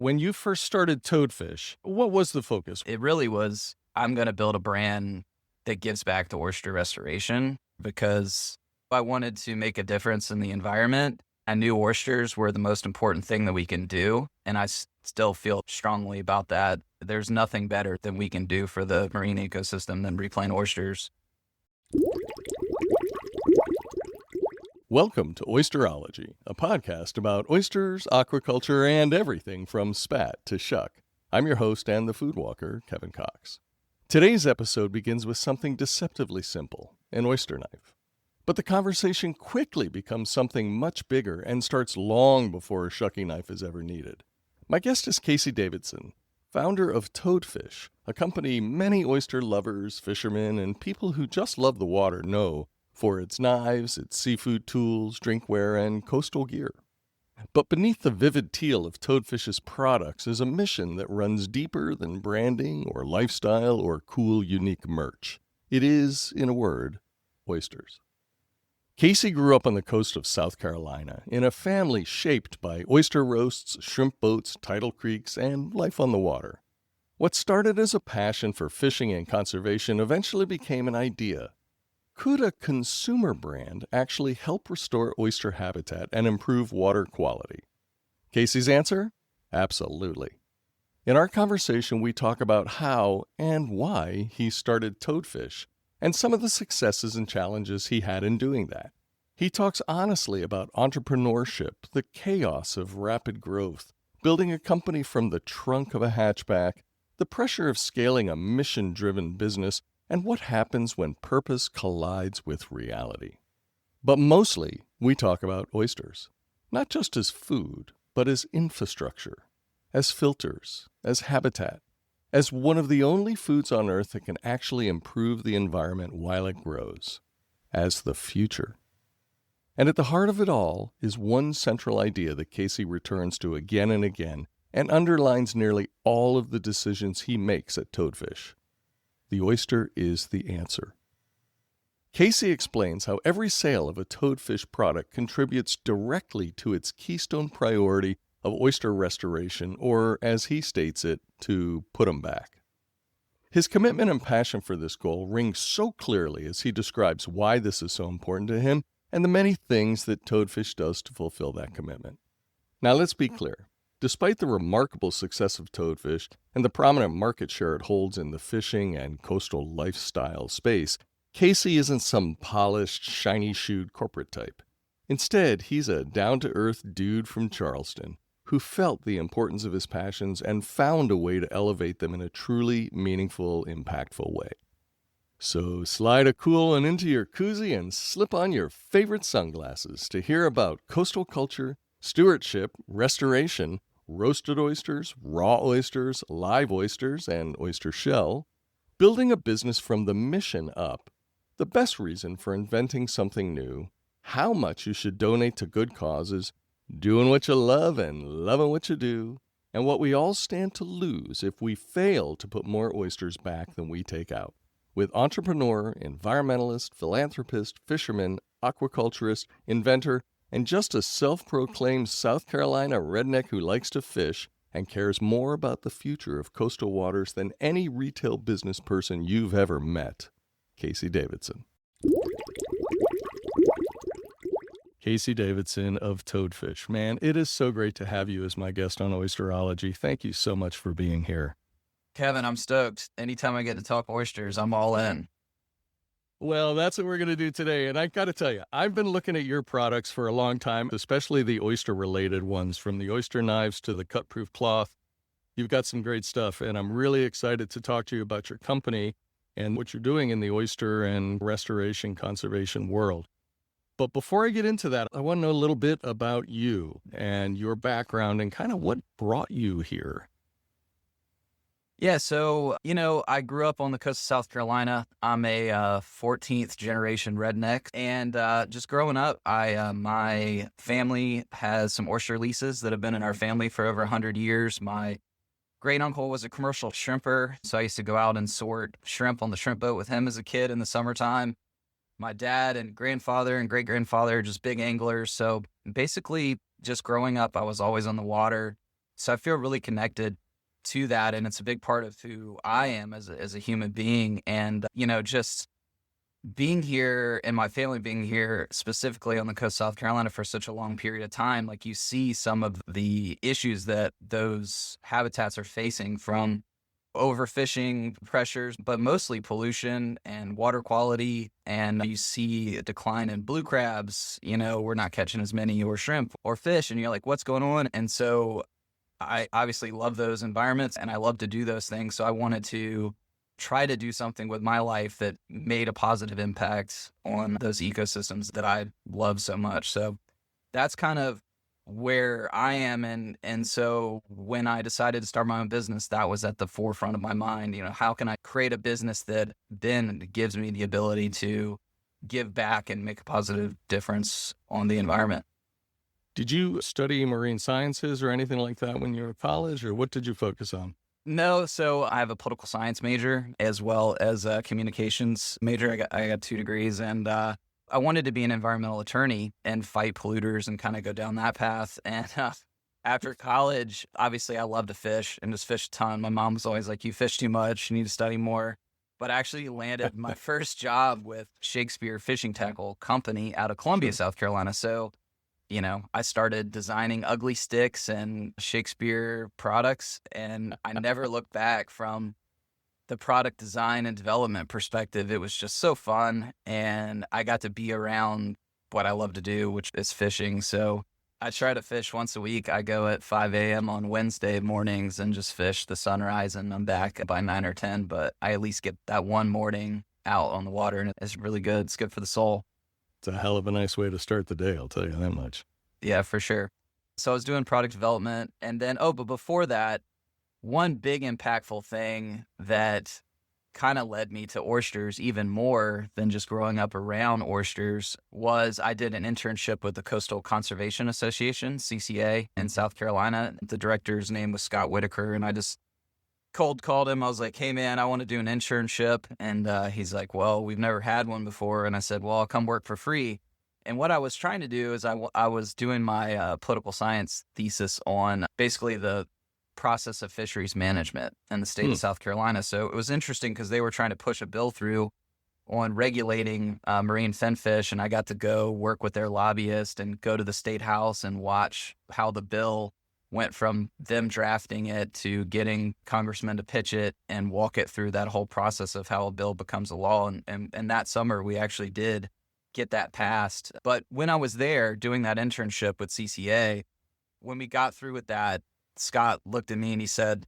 When you first started Toadfish, what was the focus? It really was, I'm going to build a brand that gives back to oyster restoration because I wanted to make a difference in the environment. I knew oysters were the most important thing that we can do, and I still feel strongly about that. There's nothing better than we can do for the marine ecosystem than replant oysters. Welcome to Oyster-ology, a podcast about oysters, aquaculture, and everything from spat to shuck. I'm your host and the food walker, Kevin Cox. Today's episode begins with something deceptively simple, an oyster knife. But the conversation quickly becomes something much bigger and starts long before a shucking knife is ever needed. My guest is Casey Davidson, founder of Toadfish, a company many oyster lovers, fishermen, and people who just love the water know for its knives, its seafood tools, drinkware, and coastal gear. But beneath the vivid teal of Toadfish's products is a mission that runs deeper than branding or lifestyle or cool, unique merch. It is, in a word, oysters. Casey grew up on the coast of South Carolina in a family shaped by oyster roasts, shrimp boats, tidal creeks, and life on the water. What started as a passion for fishing and conservation eventually became an idea. Could a consumer brand actually help restore oyster habitat and improve water quality? Casey's answer? Absolutely. In our conversation, we talk about how and why he started Toadfish and some of the successes and challenges he had in doing that. He talks honestly about entrepreneurship, the chaos of rapid growth, building a company from the trunk of a hatchback, the pressure of scaling a mission-driven business, and what happens when purpose collides with reality. But mostly, we talk about oysters, not just as food, but as infrastructure, as filters, as habitat, as one of the only foods on Earth that can actually improve the environment while it grows, as the future. And at the heart of it all is one central idea that Casey returns to again and again and underlines nearly all of the decisions he makes at Toadfish. The oyster is the answer. Casey explains how every sale of a Toadfish product contributes directly to its keystone priority of oyster restoration, or as he states it, to put 'em back. His commitment and passion for this goal rings so clearly as he describes why this is so important to him and the many things that Toadfish does to fulfill that commitment. Now let's be clear. Despite the remarkable success of Toadfish and the prominent market share it holds in the fishing and coastal lifestyle space, Casey isn't some polished, shiny-shoed corporate type. Instead, he's a down-to-earth dude from Charleston who felt the importance of his passions and found a way to elevate them in a truly meaningful, impactful way. So slide a cool one into your koozie and slip on your favorite sunglasses to hear about coastal culture, stewardship, restoration, roasted oysters, raw oysters, live oysters, and oyster shell, building a business from the mission up, the best reason for inventing something new, how much you should donate to good causes, doing what you love and loving what you do, and what we all stand to lose if we fail to put more oysters back than we take out. With entrepreneur, environmentalist, philanthropist, fisherman, aquaculturist, inventor, and just a self-proclaimed South Carolina redneck who likes to fish and cares more about the future of coastal waters than any retail business person you've ever met, Casey Davidson. Casey Davidson of Toadfish. Man, it is so great to have you as my guest on Oyster-ology. Thank you so much for being here. Kevin, I'm stoked. Anytime I get to talk oysters, I'm all in. Well, that's what we're going to do today. And I got to tell you, I've been looking at your products for a long time, especially the oyster-related ones, from the oyster knives to the cut-proof cloth. You've got some great stuff, and I'm really excited to talk to you about your company and what you're doing in the oyster and restoration conservation world. But before I get into that, I want to know a little bit about you and your background and kind of what brought you here. Yeah, so, I grew up on the coast of South Carolina. I'm a 14th generation redneck. And just growing up, my family has some oyster leases that have been in our family for over 100 years. My great uncle was a commercial shrimper, so I used to go out and sort shrimp on the shrimp boat with him as a kid in the summertime. My dad and grandfather and great-grandfather are just big anglers. So basically, just growing up, I was always on the water. So I feel really connected to that. And it's a big part of who I am as a human being. And, just being here and my family being here specifically on the coast of South Carolina for such a long period of time, like you see some of the issues that those habitats are facing from overfishing pressures, but mostly pollution and water quality. And you see a decline in blue crabs, we're not catching as many or shrimp or fish. And you're like, what's going on? And so I obviously love those environments and I love to do those things. So I wanted to try to do something with my life that made a positive impact on those ecosystems that I love so much. So that's kind of where I am. And so when I decided to start my own business, that was at the forefront of my mind. How can I create a business that then gives me the ability to give back and make a positive difference on the environment? Did you study marine sciences or anything like that when you were in college, or what did you focus on? No, so I have a political science major as well as a communications major. I got 2 degrees, and I wanted to be an environmental attorney and fight polluters and kind of go down that path. And after college, obviously, I love to fish and just fish a ton. My mom was always like, "You fish too much. You need to study more." But I actually landed my first job with Shakespeare Fishing Tackle Company out of Columbia, Sure. South Carolina. So I started designing ugly sticks and Shakespeare products, and I never looked back from the product design and development perspective. It was just so fun, and I got to be around what I love to do, which is fishing. So I try to fish once a week. I go at 5 a.m. on Wednesday mornings and just fish the sunrise, and I'm back by 9 or 10, but I at least get that one morning out on the water, and it's really good. It's good for the soul. It's a hell of a nice way to start the day, I'll tell you that much. Yeah, for sure. So I was doing product development, and then, but before that, one big impactful thing that kind of led me to oysters even more than just growing up around oysters was I did an internship with the Coastal Conservation Association, CCA, in South Carolina. The director's name was Scott Whitaker, and I just cold called him. I was like, "Hey man, I want to do an internship." And he's like, "Well, we've never had one before." And I said, "Well, I'll come work for free." And what I was trying to do is I was doing my political science thesis on basically the process of fisheries management in the state of South Carolina. So it was interesting because they were trying to push a bill through on regulating marine finfish, and I got to go work with their lobbyist and go to the state house and watch how the bill went from them drafting it to getting congressmen to pitch it and walk it through that whole process of how a bill becomes a law. And that summer, we actually did get that passed. But when I was there doing that internship with CCA, when we got through with that, Scott looked at me and he said,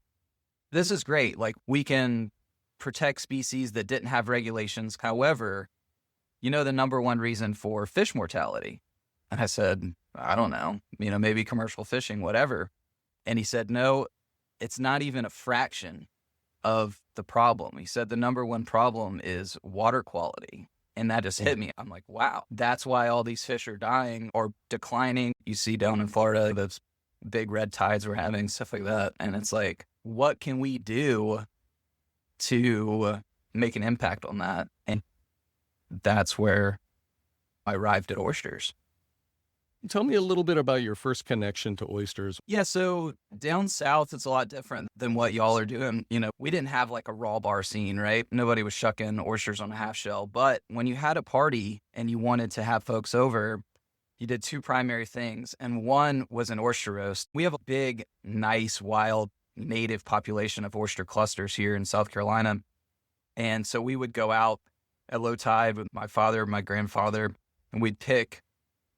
"This is great. Like, we can protect species that didn't have regulations. However, the number one reason for fish mortality?" And I said, "I don't know, maybe commercial fishing, whatever." And he said, "No, it's not even a fraction of the problem." He said, "The number one problem is water quality." And that just hit me. I'm like, wow, that's why all these fish are dying or declining. You see down in Florida, those big red tides we're having, stuff like that. And it's like, what can we do to make an impact on that? And that's where I arrived at oysters. Tell me a little bit about your first connection to oysters. Yeah, so down south, it's a lot different than what y'all are doing. We didn't have like a raw bar scene, right? Nobody was shucking oysters on a half shell. But when you had a party and you wanted to have folks over, you did 2 primary things. And one was an oyster roast. We have a big, nice, wild, native population of oyster clusters here in South Carolina. And so we would go out at low tide with my father, my grandfather, and we'd pick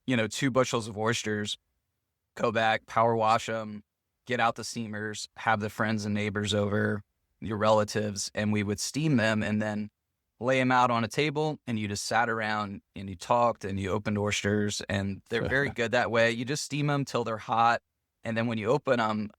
2 bushels of oysters, go back, power wash them, get out the steamers, have the friends and neighbors over, your relatives, and we would steam them and then lay them out on a table, and you just sat around and you talked and you opened oysters, and they're very good that way. You just steam them till they're hot, and then when you open them,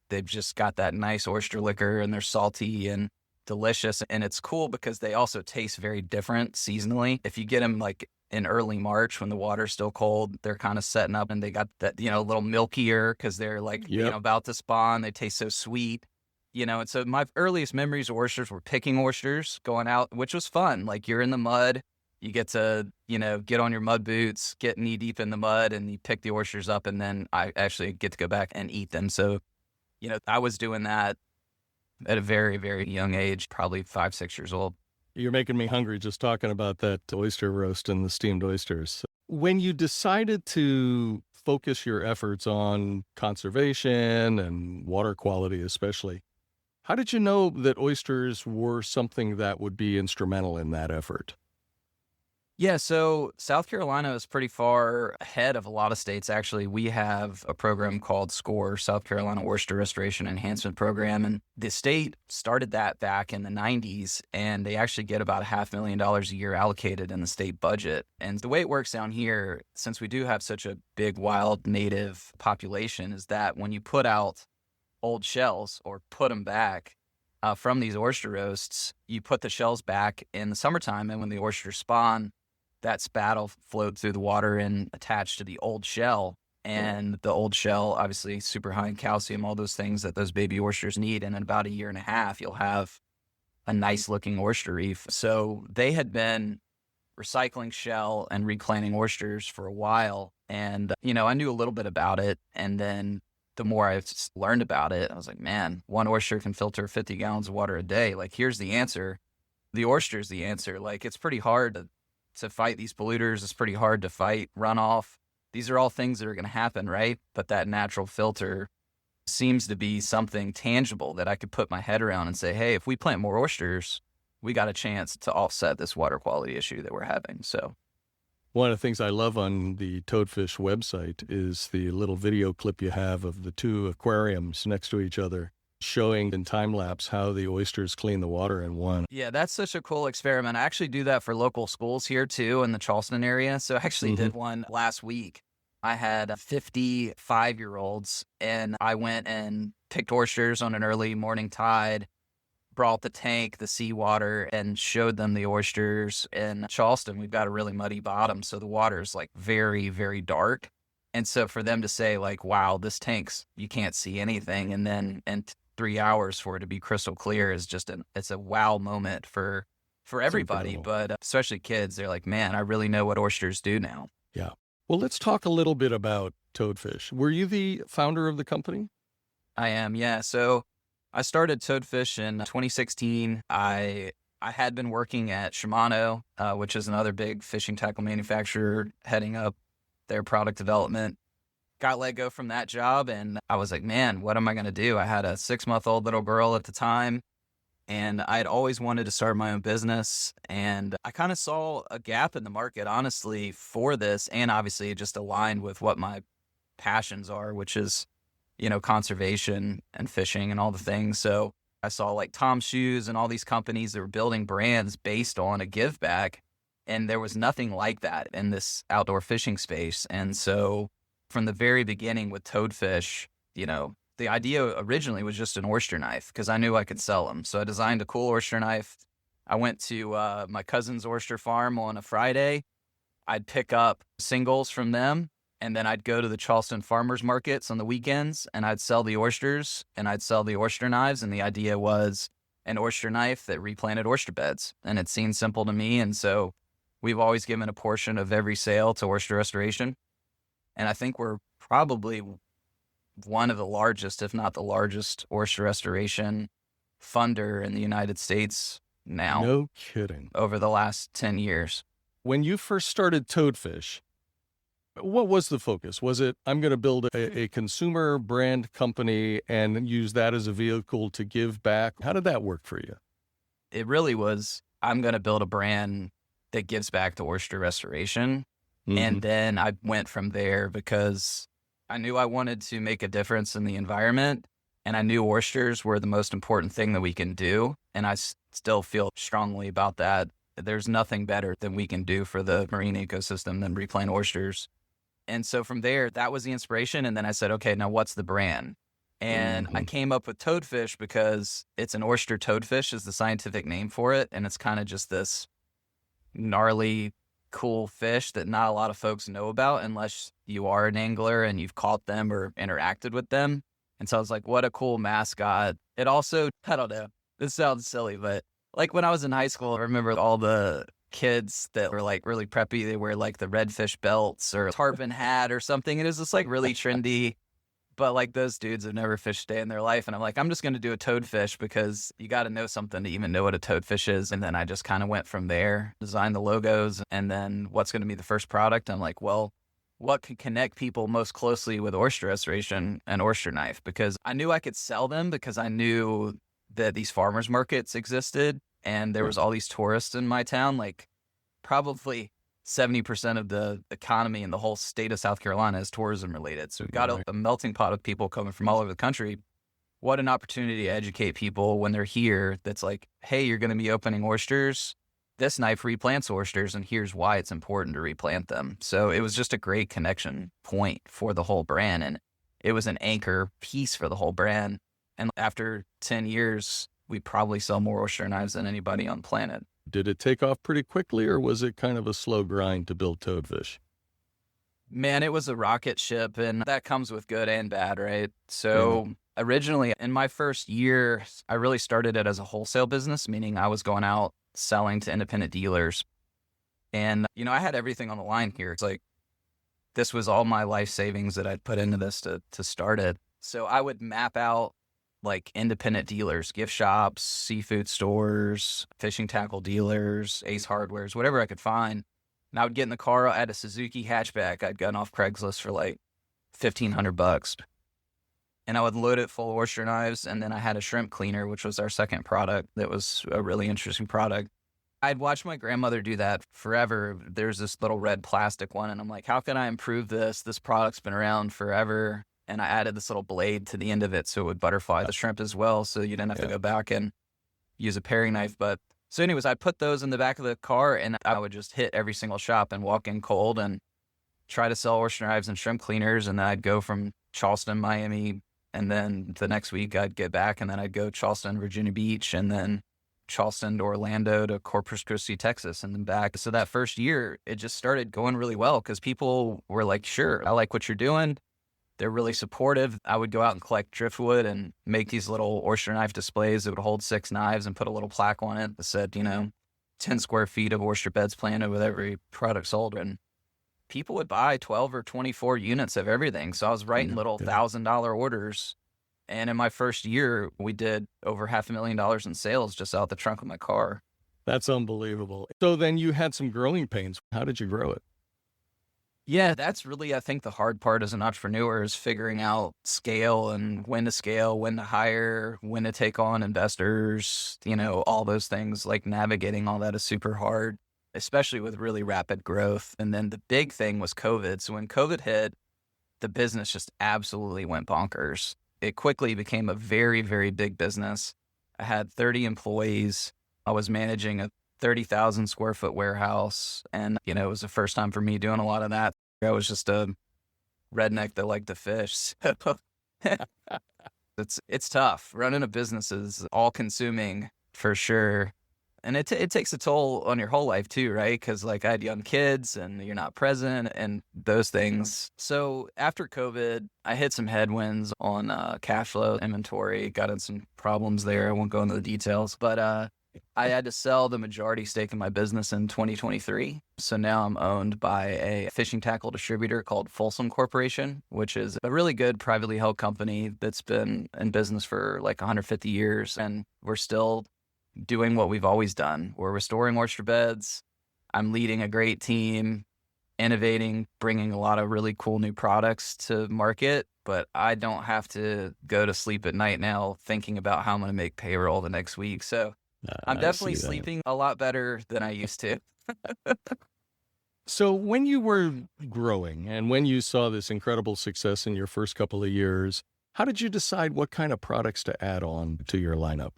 they've just got that nice oyster liquor and they're salty and delicious. And it's cool because they also taste very different seasonally. If you get them like in early March when the water's still cold, they're kind of setting up and they got that, a little milkier because they're like, about to spawn. They taste so sweet, and so my earliest memories of oysters were picking oysters, going out, which was fun. Like, you're in the mud, you get to, get on your mud boots, get knee deep in the mud, and you pick the oysters up, and then I actually get to go back and eat them. So I was doing that at a very, very young age, probably 5, 6 years old. You're making me hungry just talking about that oyster roast and the steamed oysters. When you decided to focus your efforts on conservation and water quality especially, how did you know that oysters were something that would be instrumental in that effort? Yeah, so South Carolina is pretty far ahead of a lot of states. Actually, we have a program called SCORE, South Carolina Oyster Restoration Enhancement Program, and the state started that back in the 90s, and they actually get about $500,000 a year allocated in the state budget. And the way it works down here, since we do have such a big wild native population, is that when you put out old shells or put them back from these oyster roasts, you put the shells back in the summertime, and when the oysters spawn, that spat will float through the water and attach to the old shell. And the old shell, obviously super high in calcium, all those things that those baby oysters need. And in about a year and a half, you'll have a nice looking oyster reef. So they had been recycling shell and replanting oysters for a while. And, I knew a little bit about it. And then the more I learned about it, I was like, man, one oyster can filter 50 gallons of water a day. Like, here's the answer. The oyster's the answer. Like, it's pretty hard to fight these polluters. It's pretty hard to fight runoff. These are all things that are going to happen, right? But that natural filter seems to be something tangible that I could put my head around and say, hey, if we plant more oysters, we got a chance to offset this water quality issue that we're having. So one of the things I love on the Toadfish website is the little video clip you have of the two aquariums next to each other, showing in time lapse how the oysters clean the water in one. Yeah, that's such a cool experiment. I actually do that for local schools here too in the Charleston area. So I actually did one last week. I had 55-year-olds and I went and picked oysters on an early morning tide, brought the tank, the seawater, and showed them the oysters. In Charleston, we've got a really muddy bottom, so the water is like very, very dark. And so for them to say like, wow, this tank's, you can't see anything. And then, 3 hours for it to be crystal clear is just it's a wow moment for everybody, but especially kids. They're like, man, I really know what oysters do now. Yeah. Well, let's talk a little bit about Toadfish. Were you the founder of the company? I am, yeah. So I started Toadfish in 2016. I had been working at Shimano, which is another big fishing tackle manufacturer, heading up their product development. Got let go from that job, and I was like, man, what am I going to do? I had a 6-month-old little girl at the time, and I had always wanted to start my own business, and I kind of saw a gap in the market, honestly, for this, and obviously it just aligned with what my passions are, which is, conservation and fishing and all the things. So I saw like Tom's Shoes and all these companies that were building brands based on a give back, and there was nothing like that in this outdoor fishing space. And so from the very beginning with Toadfish, the idea originally was just an oyster knife because I knew I could sell them. So I designed a cool oyster knife. I went to my cousin's oyster farm on a Friday. I'd pick up singles from them, and then I'd go to the Charleston farmers markets on the weekends, and I'd sell the oysters, and I'd sell the oyster knives. And the idea was an oyster knife that replanted oyster beds. And it seemed simple to me. And so we've always given a portion of every sale to oyster restoration. And I think we're probably one of the largest, if not the largest, oyster restoration funder in the United States now. No kidding. Over the last 10 years. When you first started Toadfish, what was the focus? Was it, I'm going to build a consumer brand company and use that as a vehicle to give back? How did that work for you? It really was, I'm going to build a brand that gives back to oyster restoration. And then I went from there because I knew I wanted to make a difference in the environment, and I knew oysters were the most important thing that we can do. And I still feel strongly about that. There's nothing better than we can do for the marine ecosystem than replant oysters. And so from there, that was the inspiration. And then I said, okay, now what's the brand? And I came up with Toadfish because it's an oyster toadfish is the scientific name for it. And it's kind of just this gnarly, cool fish that not a lot of folks know about unless you are an angler and you've caught them or interacted with them. And so I was like, what a cool mascot. It also, I don't know, this sounds silly, but like when I was in high school, I remember all the kids that were like really preppy. They wear like the redfish belts or a tarpon hat or something. And it was just like really trendy But like those dudes have never fished a day in their life. And I'm like, I'm just going to do a toadfish because you got to know something to even know what a toadfish is. And then I just kind of went from there, designed the logos, and then what's going to be the first product. I'm like, well, what can connect people most closely with oyster restoration and oyster knife? Because I knew I could sell them because I knew that these farmers markets existed and there was all these tourists in my town, like probably 70% of the economy in the whole state of South Carolina is tourism related. So we've got a melting pot of people coming from all over the country. What an opportunity to educate people when they're here. That's like, hey, you're going to be opening oysters. This knife replants oysters, and here's why it's important to replant them. So it was just a great connection point for the whole brand. And it was an anchor piece for the whole brand. And after 10 years, we probably sell more oyster knives than anybody on the planet. Did it take off pretty quickly, or was it kind of a slow grind to build Toadfish? Man, it was a rocket ship, and that comes with good and bad, right? So originally, in my first year, I really started it as a wholesale business, meaning I was going out selling to independent dealers. And, I had everything on the line here. It's like, this was all my life savings that I'd put into this to start it. So I would map out like independent dealers, gift shops, seafood stores, fishing tackle dealers, Ace Hardwares, whatever I could find. And I would get in the car. I had a Suzuki hatchback I'd gotten off Craigslist for like $1,500. And I would load it full of oyster knives. And then I had a shrimp cleaner, which was our second product. That was a really interesting product. I'd watched my grandmother do that forever. There's this little red plastic one. And I'm like, how can I improve this? This product's been around forever. And I added this little blade to the end of it so it would butterfly the shrimp as well. So you didn't have to go back and use a paring knife. But so anyways, I'd put those in the back of the car and I would just hit every single shop and walk in cold and try to sell oyster knives and shrimp cleaners. And then I'd go from Charleston, Miami. And then the next week I'd get back and then I'd go Charleston, Virginia Beach, and then Charleston to Orlando to Corpus Christi, Texas, and then back. So that first year, it just started going really well because people were like, sure, I like what you're doing. They're really supportive. I would go out and collect driftwood and make these little oyster knife displays that would hold 6 knives and put a little plaque on it that said, 10 square feet of oyster beds planted with every product sold. And people would buy 12 or 24 units of everything. So I was writing little $1,000 orders. And in my first year, we did over $500,000 in sales just out the trunk of my car. That's unbelievable. So then you had some growing pains. How did you grow it? Yeah, that's really, I think, the hard part as an entrepreneur is figuring out scale and when to hire, when to take on investors, all those things. Like navigating all that is super hard, especially with really rapid growth. And then the big thing was COVID. So when COVID hit, the business just absolutely went bonkers. It quickly became a very, very big business. I had 30 employees. I was managing a 30,000 square foot warehouse. And, it was the first time for me doing a lot of that. I was just a redneck that liked to fish. It's tough. Running a business is all consuming for sure. And it takes a toll on your whole life too, right? Because I had young kids and you're not present and those things. So after COVID, I hit some headwinds on cash flow, inventory, got in some problems there. I won't go into the details, but I had to sell the majority stake in my business in 2023. So now I'm owned by a fishing tackle distributor called Folsom Corporation, which is a really good privately held company that's been in business for 150 years. And we're still doing what we've always done. We're restoring oyster beds. I'm leading a great team, innovating, bringing a lot of really cool new products to market. But I don't have to go to sleep at night now thinking about how I'm going to make payroll the next week. So I'm definitely sleeping a lot better than I used to. So when you were growing and when you saw this incredible success in your first couple of years, how did you decide what kind of products to add on to your lineup?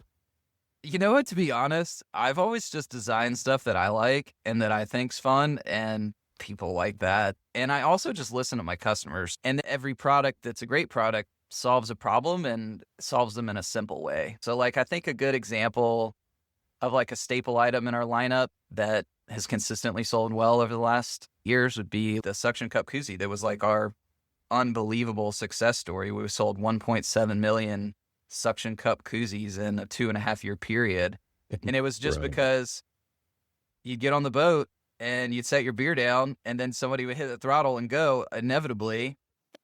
You know what, to be honest, I've always just designed stuff that I like and that I think's fun, and people like that. And I also just listen to my customers. And every product that's a great product solves a problem and solves them in a simple way. So I think a good example of a staple item in our lineup that has consistently sold well over the last years would be the suction cup koozie. That was our unbelievable success story. We sold 1.7 million suction cup koozies in a 2.5 year period. And it was just because you'd get on the boat and you'd set your beer down and then somebody would hit the throttle and go inevitably.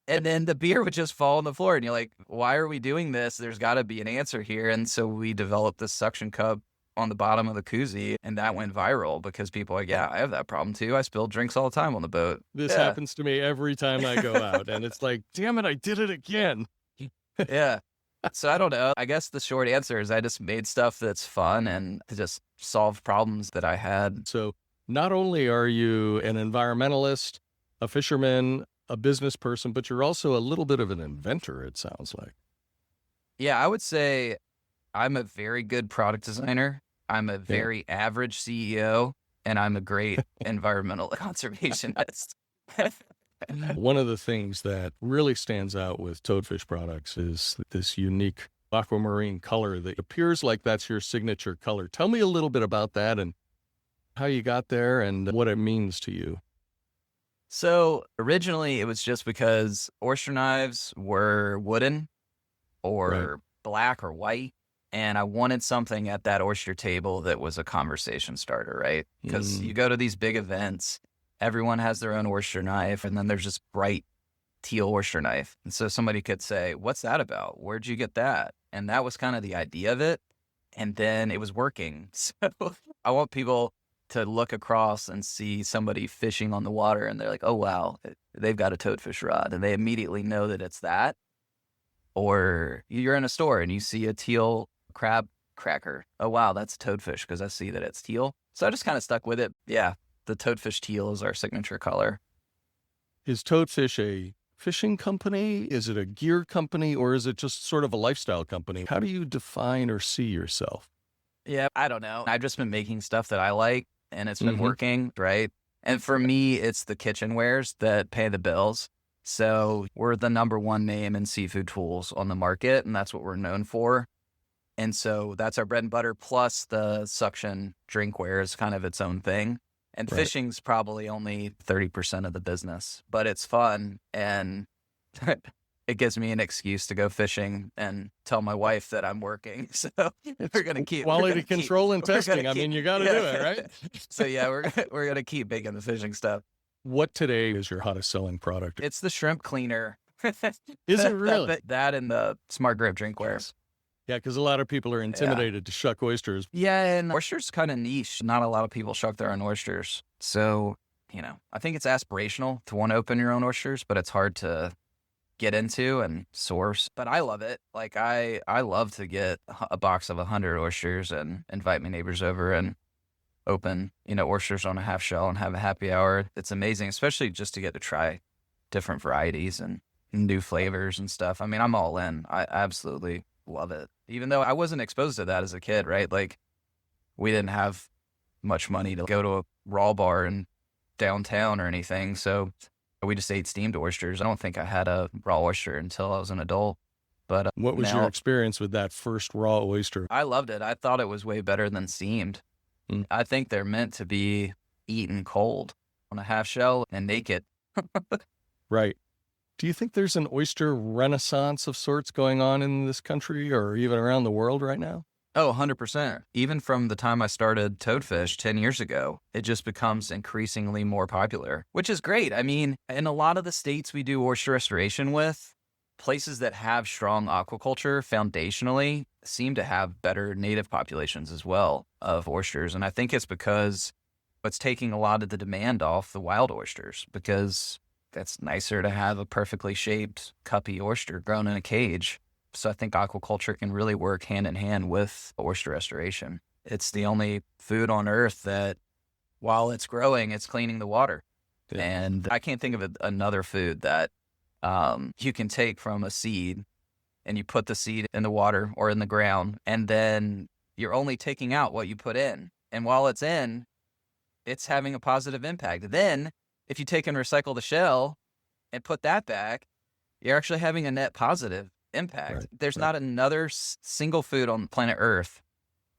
And then the beer would just fall on the floor. And you're like, why are we doing this? There's got to be an answer here. And so we developed this suction cup on the bottom of the koozie, and that went viral because people are like, yeah, I have that problem too. I spill drinks all the time on the boat. This happens to me every time I go out, and it's like, damn it, I did it again. Yeah. So I don't know. I guess the short answer is I just made stuff that's fun and to just solve problems that I had. So not only are you an environmentalist, a fisherman, a business person, but you're also a little bit of an inventor, it sounds like. Yeah, I would say I'm a very good product designer. I'm a very average CEO, and I'm a great environmental conservationist. One of the things that really stands out with Toadfish products is this unique aquamarine color that appears like that's your signature color. Tell me a little bit about that and how you got there and what it means to you. So originally it was just because oyster knives were wooden or black or white. And I wanted something at that oyster table that was a conversation starter, right? Because you go to these big events, everyone has their own oyster knife, and then there's this bright teal oyster knife. And so somebody could say, what's that about? Where'd you get that? And that was kind of the idea of it. And then it was working. So I want people to look across and see somebody fishing on the water, and they're like, oh, wow, they've got a toadfish rod. And they immediately know that it's that. Or you're in a store and you see a teal crab cracker. Oh, wow, that's toadfish because I see that it's teal. So I just kind of stuck with it. Yeah, the toadfish teal is our signature color. Is Toadfish a fishing company? Is it a gear company? Or is it just sort of a lifestyle company? How do you define or see yourself? Yeah, I don't know. I've just been making stuff that I like, and it's been working, right? And for me, it's the kitchenwares that pay the bills. So we're the #1 name in seafood tools on the market, and that's what we're known for. And so that's our bread and butter, plus the suction drinkware is kind of its own thing. And fishing's probably only 30% of the business, but it's fun. And it gives me an excuse to go fishing and tell my wife that I'm working. So we're going to keep quality control and testing. I mean, you got to do it, right? So yeah, we're going to keep making the fishing stuff. What today is your hottest selling product? It's the shrimp cleaner. Is it really? That and the Smart Grip drinkware. Yeah, because a lot of people are intimidated to shuck oysters. Yeah, and oysters kind of niche. Not a lot of people shuck their own oysters. So, I think it's aspirational to want to open your own oysters, but it's hard to get into and source. But I love it. Like, I love to get a box of 100 oysters and invite my neighbors over and open, oysters on a half shell and have a happy hour. It's amazing, especially just to get to try different varieties and new flavors and stuff. I mean, I'm all in. I absolutely love it. Even though I wasn't exposed to that as a kid, right? Like, we didn't have much money to go to a raw bar in downtown or anything. So we just ate steamed oysters. I don't think I had a raw oyster until I was an adult. But what was your experience with that first raw oyster? I loved it. I thought it was way better than steamed. I think they're meant to be eaten cold on a half shell and naked. Right. Do you think there's an oyster renaissance of sorts going on in this country or even around the world right now? Oh, 100%. Even from the time I started Toadfish 10 years ago, it just becomes increasingly more popular, which is great. I mean, in a lot of the states we do oyster restoration with, places that have strong aquaculture foundationally seem to have better native populations as well of oysters. And I think it's because it's taking a lot of the demand off the wild oysters, because it's nicer to have a perfectly shaped cuppy oyster grown in a cage. So I think aquaculture can really work hand in hand with oyster restoration. It's the only food on earth that, while it's growing, it's cleaning the water. Yeah. And I can't think of another food that you can take from a seed and you put the seed in the water or in the ground, and then you're only taking out what you put in. And while it's in, it's having a positive impact. Then if you take and recycle the shell and put that back, you're actually having a net positive impact. Right. There's not another single food on planet Earth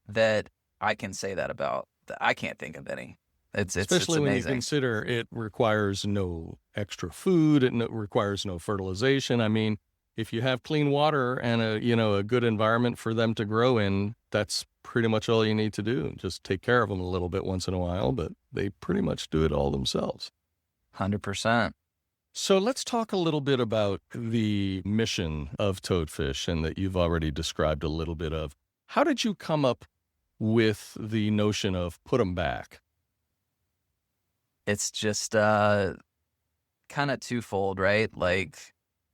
that I can say that about. I can't think of any. Especially when you consider it requires no extra food, it requires no fertilization. I mean, if you have clean water and a good environment for them to grow in, that's pretty much all you need to do. Just take care of them a little bit once in a while, but they pretty much do it all themselves. 100%. So let's talk a little bit about the mission of Toadfish and that you've already described a little bit of. How did you come up with the notion of put them back? It's just kind of twofold, right? Like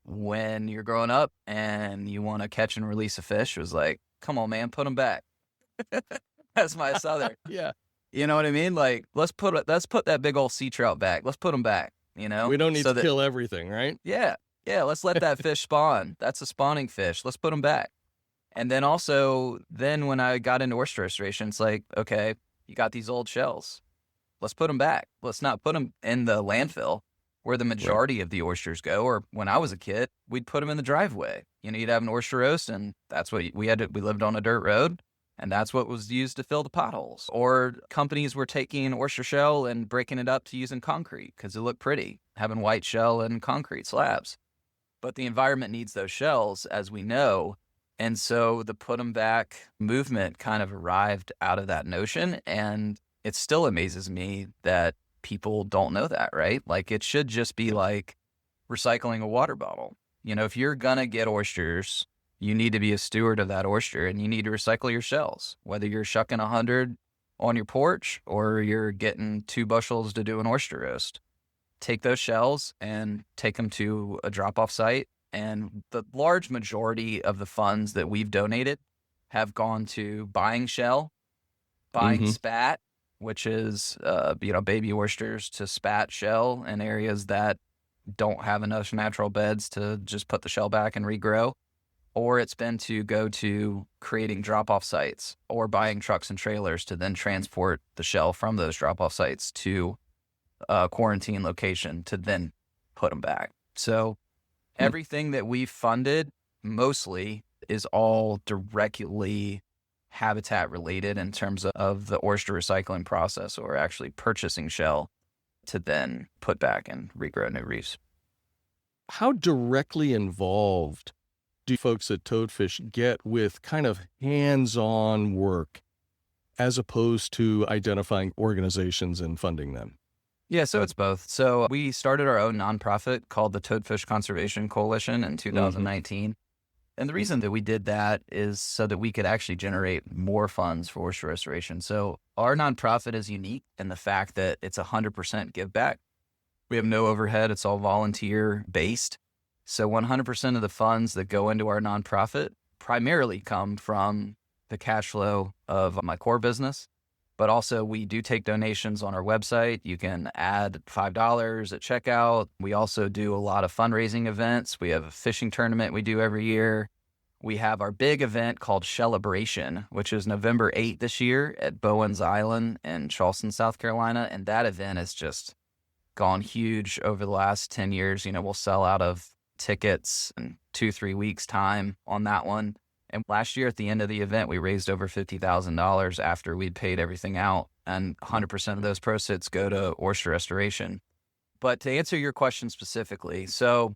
when you're growing up and you want to catch and release a fish, it was like, come on, man, put them back. That's my southern. Yeah. You know what I mean? Like let's put that big old sea trout back. Let's put them back. You know, We don't need to kill everything, right? Yeah. Let's let that fish spawn. That's a spawning fish. Let's put them back. And then also, when I got into oyster restoration, it's like, okay, you got these old shells. Let's put them back. Let's not put them in the landfill where the majority of the oysters go. Or when I was a kid, we'd put them in the driveway. You know, you'd have an oyster roast, and that's what we lived on a dirt road. And that's what was used to fill the potholes. Or companies were taking oyster shell and breaking it up to use in concrete because it looked pretty, having white shell and concrete slabs. But the environment needs those shells, as we know. And so the put them back movement kind of arrived out of that notion. And it still amazes me that people don't know that, right? Like it should just be like recycling a water bottle. You know, if you're going to get oysters, you need to be a steward of that oyster and you need to recycle your shells, whether you're shucking 100 on your porch or you're getting 2 bushels to do an oyster roast. Take those shells and take them to a drop-off site. And the large majority of the funds that we've donated have gone to buying shell, buying spat, which is, baby oysters to spat shell in areas that don't have enough natural beds to just put the shell back and regrow. Or it's been to go to creating drop-off sites or buying trucks and trailers to then transport the shell from those drop-off sites to a quarantine location to then put them back. So everything that we've funded mostly is all directly habitat related in terms of the oyster recycling process or actually purchasing shell to then put back and regrow new reefs. How directly involved do folks at Toadfish get with kind of hands-on work as opposed to identifying organizations and funding them? Yeah, so it's both. So we started our own nonprofit called the Toadfish Conservation Coalition in 2019. And the reason that we did that is so that we could actually generate more funds for oyster restoration. So our nonprofit is unique in the fact that it's 100% give back. We have no overhead. It's all volunteer based. So 100% of the funds that go into our nonprofit primarily come from the cash flow of my core business. But also we do take donations on our website. You can add $5 at checkout. We also do a lot of fundraising events. We have a fishing tournament we do every year. We have our big event called Shellabration, which is November 8th this year at Bowens Island in Charleston, South Carolina. And that event has just gone huge over the last 10 years. You know, we'll sell out of tickets in 2-3 weeks time on that one. And last year at the end of the event, we raised over $50,000 after we'd paid everything out. And 100% of those proceeds go to oyster restoration. But to answer your question specifically, so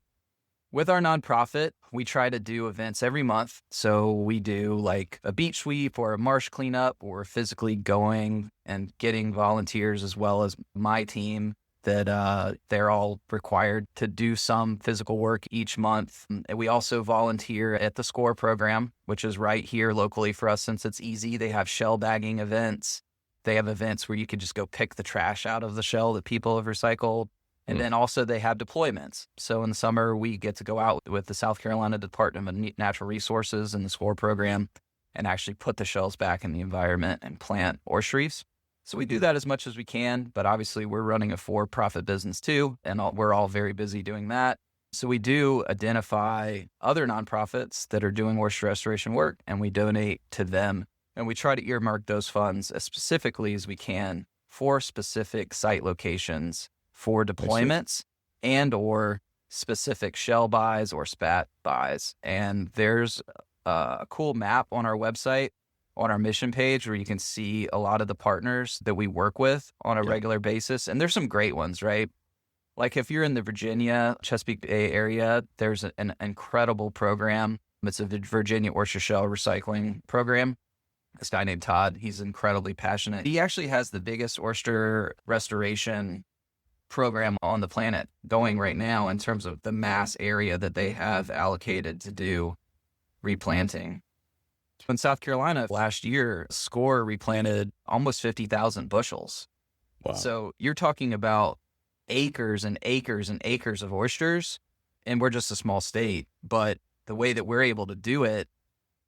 with our nonprofit, we try to do events every month. So we do like a beach sweep or a marsh cleanup. We're physically going and getting volunteers as well as my team that they're all required to do some physical work each month. And we also volunteer at the SCORE program, which is right here locally for us since it's easy. They have shell bagging events. They have events where you can just go pick the trash out of the shell that people have recycled. And then also they have deployments. So in the summer, we get to go out with the South Carolina Department of Natural Resources and the SCORE program and actually put the shells back in the environment and plant oyster reefs. So we do that as much as we can, but obviously we're running a for-profit business too, and we're all very busy doing that. So we do identify other nonprofits that are doing oyster restoration work, and we donate to them. And we try to earmark those funds as specifically as we can for specific site locations for deployments and or specific shell buys or spat buys. And there's a cool map on our website on our mission page where you can see a lot of the partners that we work with on a regular basis. And there's some great ones, right? Like if you're in the Virginia, Chesapeake Bay area, there's an incredible program. It's a Virginia oyster shell recycling program. This guy named Todd, he's incredibly passionate. He actually has the biggest oyster restoration program on the planet going right now in terms of the mass area that they have allocated to do replanting. In South Carolina last year, SCORE replanted almost 50,000 bushels. Wow. So you're talking about acres and acres and acres of oysters, and we're just a small state. But the way that we're able to do it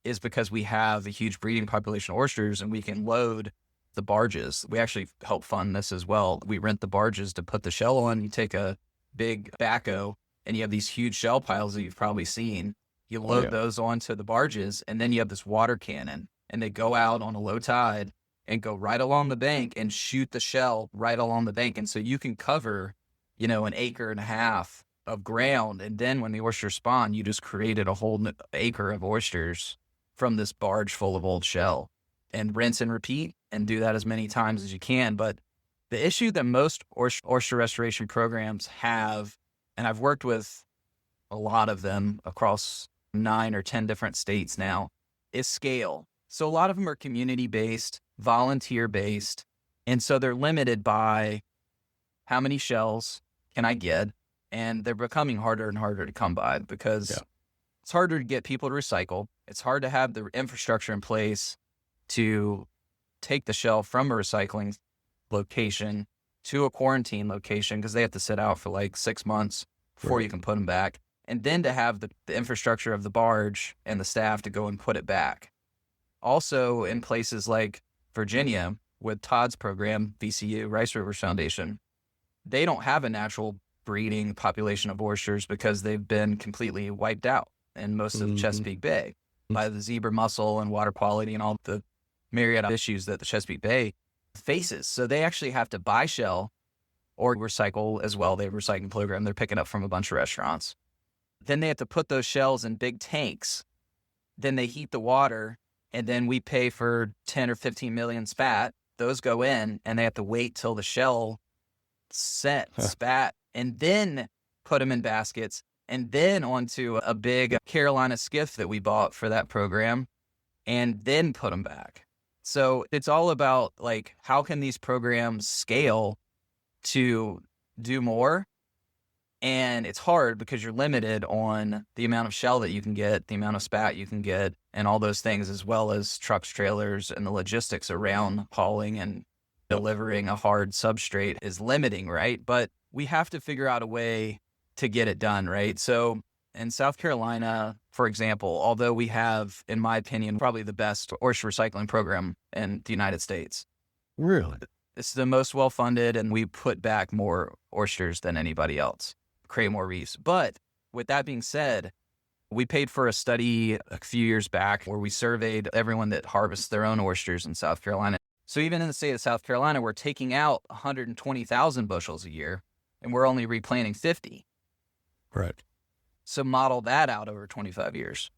is because we have a huge breeding population of oysters, and we can load the barges. We actually help fund this as well. We rent the barges to put the shell on. You take a big backhoe, and you have these huge shell piles that you've probably seen. You load those onto the barges, and then you have this water cannon, and they go out on a low tide and go right along the bank and shoot the shell right along the bank. And so you can cover, an 1.5 acres of ground. And then when the oysters spawn, you just created a whole acre of oysters from this barge full of old shell. And rinse and repeat and do that as many times as you can. But the issue that most oyster restoration programs have, and I've worked with a lot of them across 9 or 10 different states now, is scale. So a lot of them are community-based, volunteer-based, and so they're limited by how many shells can I get, and they're becoming harder and harder to come by because it's harder to get people to recycle. It's hard to have the infrastructure in place to take the shell from a recycling location to a quarantine location because they have to sit out for like 6 months before you can put them back. And then to have the infrastructure of the barge and the staff to go and put it back. Also in places like Virginia with Todd's program, VCU, Rice Rivers Foundation, they don't have a natural breeding population of oysters because they've been completely wiped out in most of Chesapeake Bay by the zebra mussel and water quality and all the myriad of issues that the Chesapeake Bay faces. So they actually have to buy shell or recycle as well. They have a recycling program they're picking up from a bunch of restaurants. Then they have to put those shells in big tanks. Then they heat the water, and then we pay for 10 or 15 million spat. Those go in, and they have to wait till the shell spat, and then put them in baskets, and then onto a big Carolina skiff that we bought for that program, and then put them back. So it's all about, like, how can these programs scale to do more? And it's hard because you're limited on the amount of shell that you can get, the amount of spat you can get, and all those things, as well as trucks, trailers, and the logistics around hauling and delivering a hard substrate is limiting, right? But we have to figure out a way to get it done, right? So in South Carolina, for example, although we have, in my opinion, probably the best oyster recycling program in the United States. Really? It's the most well-funded, and we put back more oysters than anybody else. Create more reefs. But with that being said, we paid for a study a few years back where we surveyed everyone that harvests their own oysters in South Carolina. So even in the state of South Carolina, we're taking out 120,000 bushels a year, and we're only replanting 50. Right. So model that out over 25 years.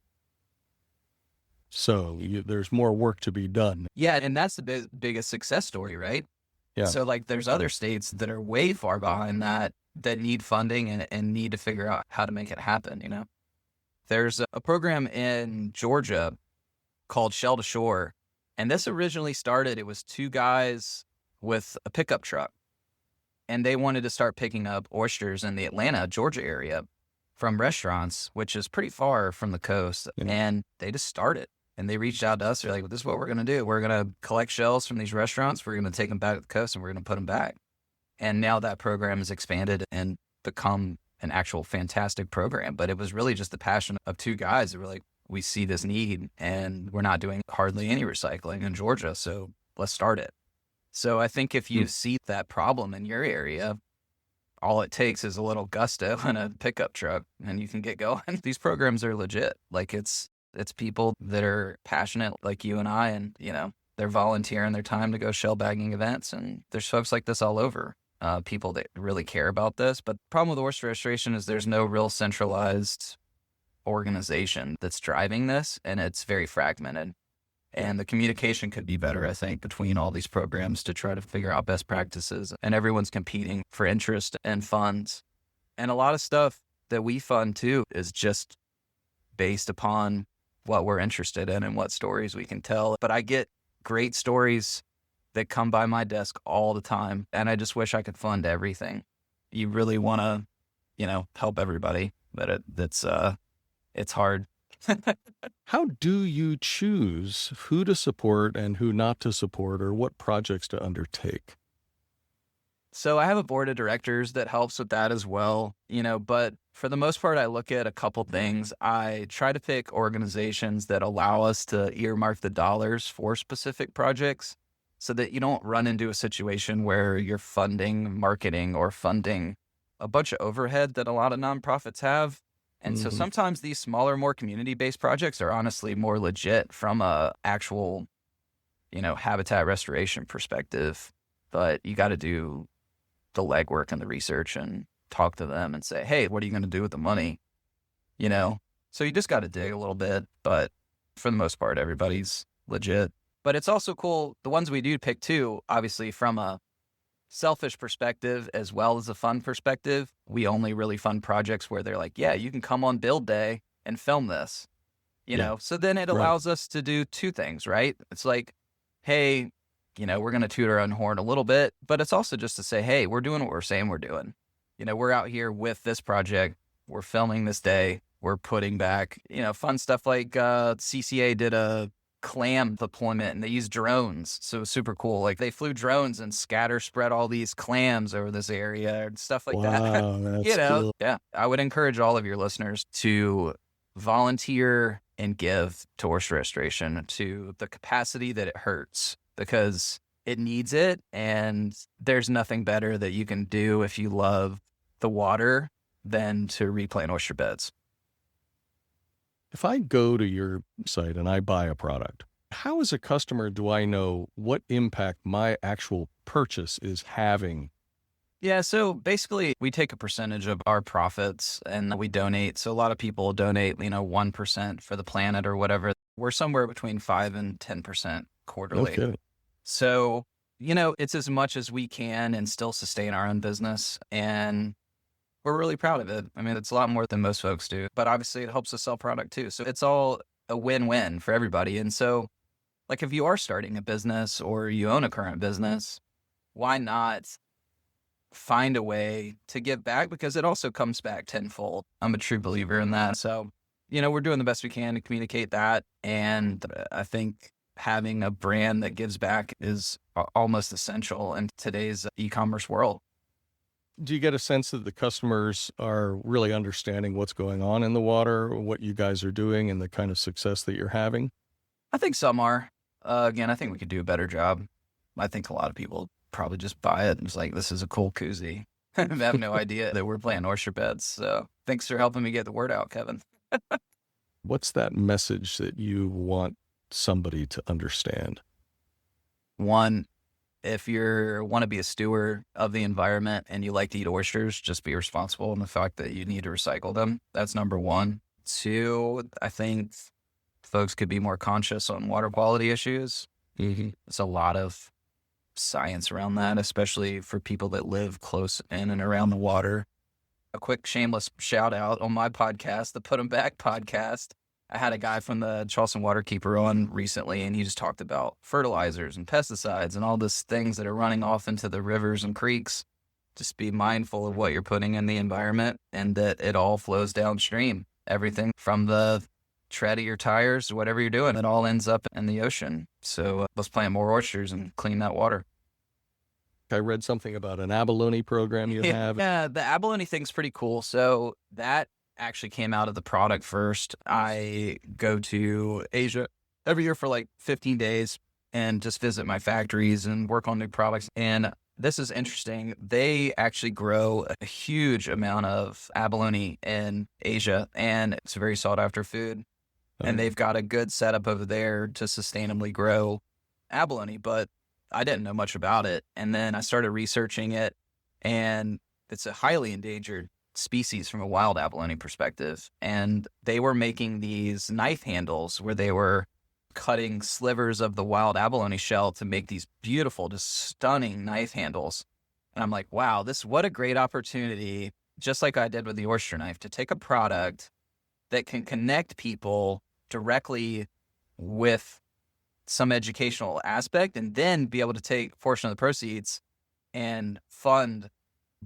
So there's more work to be done. Yeah, and that's the biggest success story, right? Yeah. So like there's other states that are way far behind that need funding and need to figure out how to make it happen, There's a program in Georgia called Shell to Shore, and this originally started, it was 2 guys with a pickup truck, and they wanted to start picking up oysters in the Atlanta, Georgia area from restaurants, which is pretty far from the coast, and they just started. And they reached out to us. They're like, well, this is what we're going to do. We're going to collect shells from these restaurants. We're going to take them back to the coast, and we're going to put them back. And now that program has expanded and become an actual fantastic program. But it was really just the passion of 2 guys that were like, we see this need, and we're not doing hardly any recycling in Georgia, so let's start it. So I think if you see that problem in your area, all it takes is a little gusto and a pickup truck, and you can get going. These programs are legit. Like it's people that are passionate like you and I, and, they're volunteering their time to go shell bagging events. And there's folks like this all over, people that really care about this. But the problem with oyster restoration is there's no real centralized organization that's driving this, and it's very fragmented. And the communication could be better, I think, between all these programs to try to figure out best practices. And everyone's competing for interest and funds. And a lot of stuff that we fund, too, is just based upon what we're interested in and what stories we can tell. But I get great stories that come by my desk all the time, and I just wish I could fund everything. you really want to, help everybody, but it's hard. How do you choose who to support and who not to support, or what projects to undertake? So I have a board of directors that helps with that as well, but for the most part, I look at a couple things. I try to pick organizations that allow us to earmark the dollars for specific projects so that you don't run into a situation where you're funding marketing or funding a bunch of overhead that a lot of nonprofits have. And so sometimes these smaller, more community-based projects are honestly more legit from a actual, habitat restoration perspective. But you got to do the legwork and the research and talk to them and say, hey, what are you going to do with the money? So you just got to dig a little bit. But for the most part, everybody's legit. But it's also cool. The ones we do pick too, obviously from a selfish perspective as well as a fun perspective, we only really fund projects where they're like, yeah, you can come on build day and film this, So then it allows us to do two things, right? It's like, hey, we're going to toot our own horn a little bit, but it's also just to say, hey, we're doing what we're saying we're doing. We're out here with this project. We're filming this day. We're putting back, fun stuff like CCA did a clam deployment and they used drones. So it was super cool. Like they flew drones and spread all these clams over this area and stuff like that. Wow, that's cool. Yeah. I would encourage all of your listeners to volunteer and give to oyster restoration to the capacity that it hurts, because it needs it. And there's nothing better that you can do if you love the water than to replant oyster beds. If I go to your site and I buy a product, how as a customer do I know what impact my actual purchase is having? Yeah, so basically we take a percentage of our profits and we donate. So a lot of people donate, 1% for the planet or whatever. We're somewhere between 5 and 10% quarterly. Okay. So, it's as much as we can and still sustain our own business. And we're really proud of it. I mean, it's a lot more than most folks do, but obviously it helps us sell product too. So it's all a win-win for everybody. And so, like, if you are starting a business or you own a current business, why not find a way to give back? Because it also comes back tenfold. I'm a true believer in that. So, we're doing the best we can to communicate that. And I think having a brand that gives back is almost essential in today's e-commerce world. Do you get a sense that the customers are really understanding what's going on in the water, what you guys are doing, and the kind of success that you're having? I think some are. Again, I think we could do a better job. I think a lot of people probably just buy it and it's like, this is a cool koozie. I have no idea that we're playing oyster beds. So thanks for helping me get the word out, Kevin. What's that message that you want somebody to understand? One, if you want to be a steward of the environment and you like to eat oysters, just be responsible in the fact that you need to recycle them. That's number one. Two, I think folks could be more conscious on water quality issues. There's a lot of science around that, especially for people that live close in and around the water. A quick shameless shout out on my podcast, the Put 'em Back podcast. I had a guy from the Charleston Waterkeeper on recently, and he just talked about fertilizers and pesticides and all these things that are running off into the rivers and creeks. Just be mindful of what you're putting in the environment and that it all flows downstream. Everything from the tread of your tires to whatever you're doing, it all ends up in the ocean. So let's plant more oysters and clean that water. I read something about an abalone program you have. Yeah, the abalone thing's pretty cool. So that actually came out of the product first. I go to Asia every year for like 15 days and just visit my factories and work on new products. And this is interesting. They actually grow a huge amount of abalone in Asia, and it's a very sought after food. And they've got a good setup over there to sustainably grow abalone, but I didn't know much about it. And then I started researching it, and it's a highly endangered species from a wild abalone perspective. And they were making these knife handles where they were cutting slivers of the wild abalone shell to make these beautiful, just stunning knife handles. And I'm like, wow, what a great opportunity, just like I did with the oyster knife, to take a product that can connect people directly with some educational aspect and then be able to take a portion of the proceeds and fund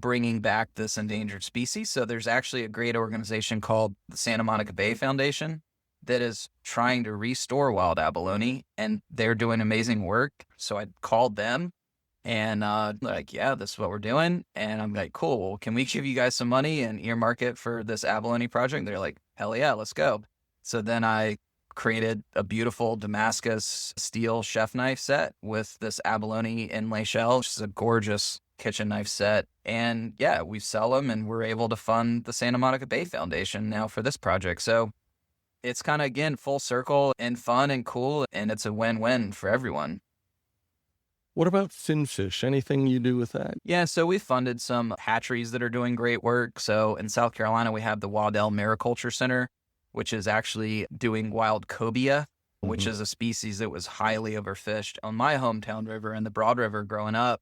bringing back this endangered species. So there's actually a great organization called the Santa Monica Bay Foundation that is trying to restore wild abalone, and they're doing amazing work. So I called them and they're like, yeah, this is what we're doing. And I'm like, cool, well, can we give you guys some money and earmark it for this abalone project? They're like, hell yeah, let's go. So then I created a beautiful Damascus steel chef knife set with this abalone inlay shell, which is a gorgeous kitchen knife set. And yeah, we sell them, and we're able to fund the Santa Monica Bay Foundation now for this project. So it's kind of, again, full circle and fun and cool, and it's a win-win for everyone. What about Finfish? Anything you do with that? Yeah, so we funded some hatcheries that are doing great work. So in South Carolina, we have the Waddell Mariculture Center, which is actually doing wild cobia, which is a species that was highly overfished. On my hometown river in the Broad River growing up,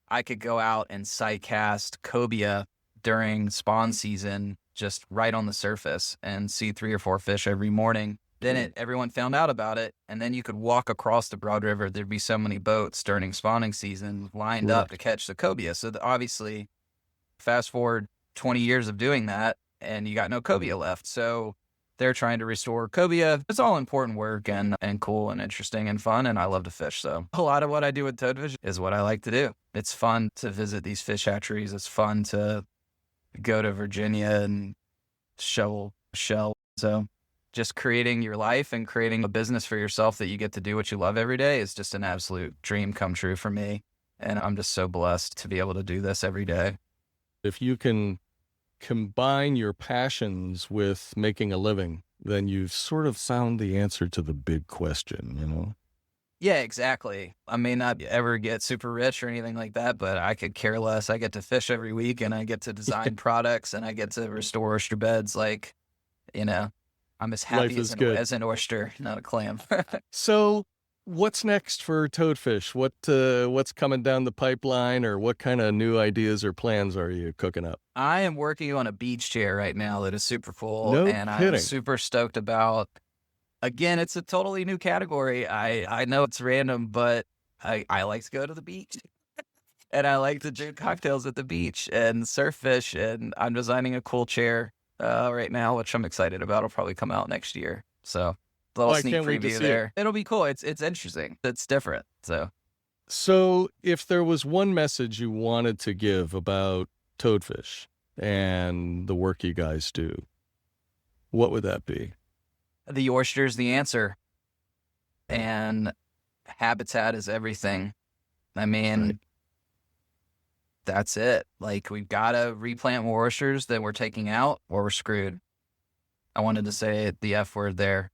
I could go out and sight cast cobia during spawn season just right on the surface and see 3 or 4 fish every morning. Then everyone found out about it, and then you could walk across the Broad River. There'd be so many boats during spawning season lined up to catch the cobia. So obviously, fast forward 20 years of doing that, and you got no cobia left. So they're trying to restore cobia. It's all important work and cool and interesting and fun, and I love to fish. So a lot of what I do with Toadfish is what I like to do. It's fun to visit these fish hatcheries. It's fun to go to Virginia and shovel shell. So just creating your life and creating a business for yourself that you get to do what you love every day is just an absolute dream come true for me. And I'm just so blessed to be able to do this every day. If you can combine your passions with making a living, then you've sort of found the answer to the big question, you know? Yeah, exactly. I may not ever get super rich or anything like that, but I could care less. I get to fish every week, and I get to design products, and I get to restore oyster beds. Like, you know, I'm as happy as an oyster, not a clam. So what's next for Toadfish? What's coming down the pipeline, or what kind of new ideas or plans are you cooking up? I am working on a beach chair right now that is super cool, No and kidding. I'm super stoked about. Again, it's a totally new category. I know it's random, but I like to go to the beach, and I like to drink cocktails at the beach and surf fish, and I'm designing a cool chair right now, which I'm excited about. It'll probably come out next year. So a little sneak preview there. It'll be cool. It's interesting. It's different. So if there was one message you wanted to give about Toadfish and the work you guys do, what would that be? The oyster's the answer, and habitat is everything. I mean, That's it. Like, we've got to replant more oysters that we're taking out, or we're screwed. I wanted to say the F word there,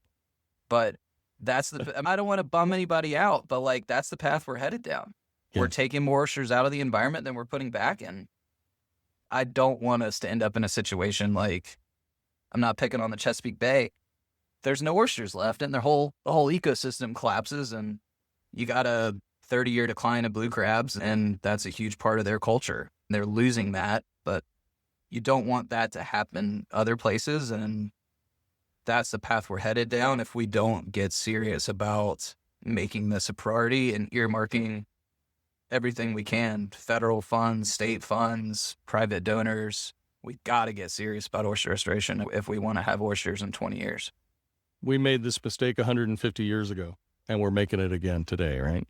but that's I don't want to bum anybody out, but like, that's the path we're headed down. Yeah. We're taking more oysters out of the environment than we're putting back in. I don't want us to end up in a situation like, I'm not picking on the Chesapeake Bay. There's no oysters left, and the whole ecosystem collapses, and you got a 30-year decline of blue crabs, and that's a huge part of their culture. They're losing that, but you don't want that to happen other places, and that's the path we're headed down if we don't get serious about making this a priority and earmarking everything we can, federal funds, state funds, private donors. We've got to get serious about oyster restoration if we want to have oysters in 20 years. We made this mistake 150 years ago, and we're making it again today, right?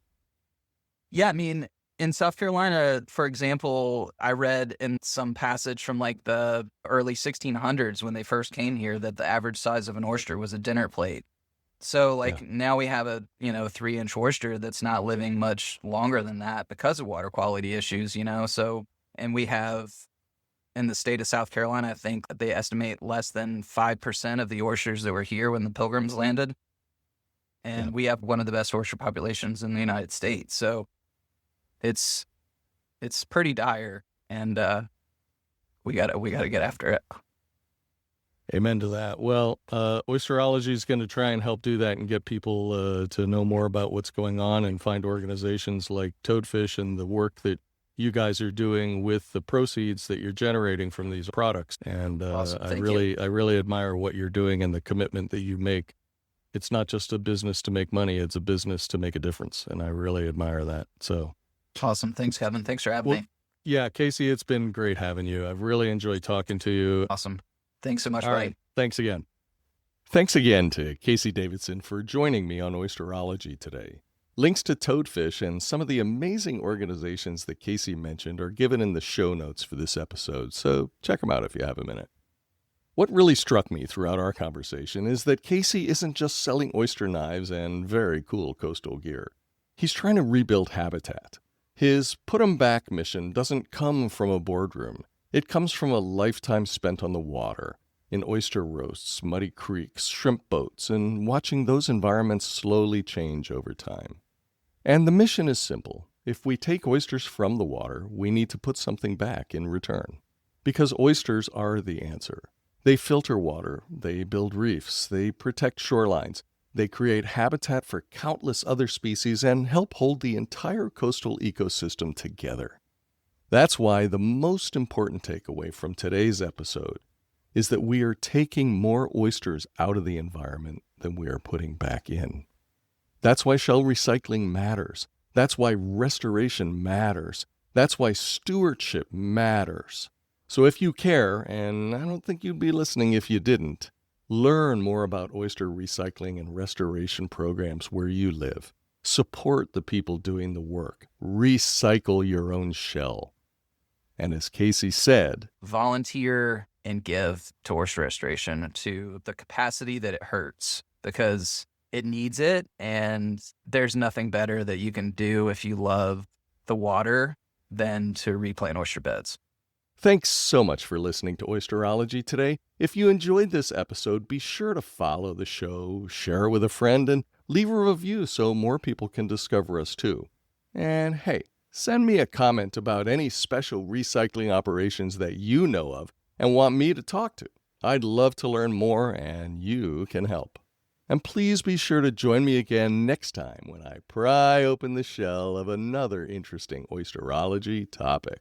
Yeah, I mean, in South Carolina, for example, I read in some passage from like the early 1600s when they first came here that the average size of an oyster was a dinner plate. So like now we have a 3-inch oyster that's not living much longer than that because of water quality issues, So, and we have in the state of South Carolina, I think they estimate less than 5% of the oysters that were here when the Pilgrims landed. And we have one of the best oyster populations in the United States. So it's pretty dire, and we gotta get after it. Amen to that. Well, Oyster-ology is going to try and help do that and get people to know more about what's going on and find organizations like Toadfish and the work that you guys are doing with the proceeds that you're generating from these products. And awesome. I really admire what you're doing and the commitment that you make. It's not just a business to make money, it's a business to make a difference. And I really admire that. So awesome. Thanks, Kevin. Thanks for having me. Yeah, Casey, it's been great having you. I've really enjoyed talking to you. Awesome. Thanks so much, All buddy. right. Thanks again. Thanks again to Casey Davidson for joining me on Oyster-ology today. Links to Toadfish and some of the amazing organizations that Casey mentioned are given in the show notes for this episode, so check them out if you have a minute. What really struck me throughout our conversation is that Casey isn't just selling oyster knives and very cool coastal gear. He's trying to rebuild habitat. His Put 'em Back mission doesn't come from a boardroom. It comes from a lifetime spent on the water, in oyster roasts, muddy creeks, shrimp boats, and watching those environments slowly change over time. And the mission is simple. If we take oysters from the water, we need to put something back in return. Because oysters are the answer. They filter water, they build reefs, they protect shorelines, they create habitat for countless other species and help hold the entire coastal ecosystem together. That's why the most important takeaway from today's episode is that we are taking more oysters out of the environment than we are putting back in. That's why shell recycling matters. That's why restoration matters. That's why stewardship matters. So if you care, and I don't think you'd be listening if you didn't, learn more about oyster recycling and restoration programs where you live. Support the people doing the work. Recycle your own shell. And as Casey said, volunteer and give to oyster restoration to the capacity that it hurts, because it needs it, and there's nothing better that you can do if you love the water than to replant oyster beds. Thanks so much for listening to Oyster-ology today. If you enjoyed this episode, be sure to follow the show, share it with a friend, and leave a review so more people can discover us too. And hey, send me a comment about any special recycling operations that you know of and want me to talk to. I'd love to learn more, and you can help. And please be sure to join me again next time when I pry open the shell of another interesting oysterology topic.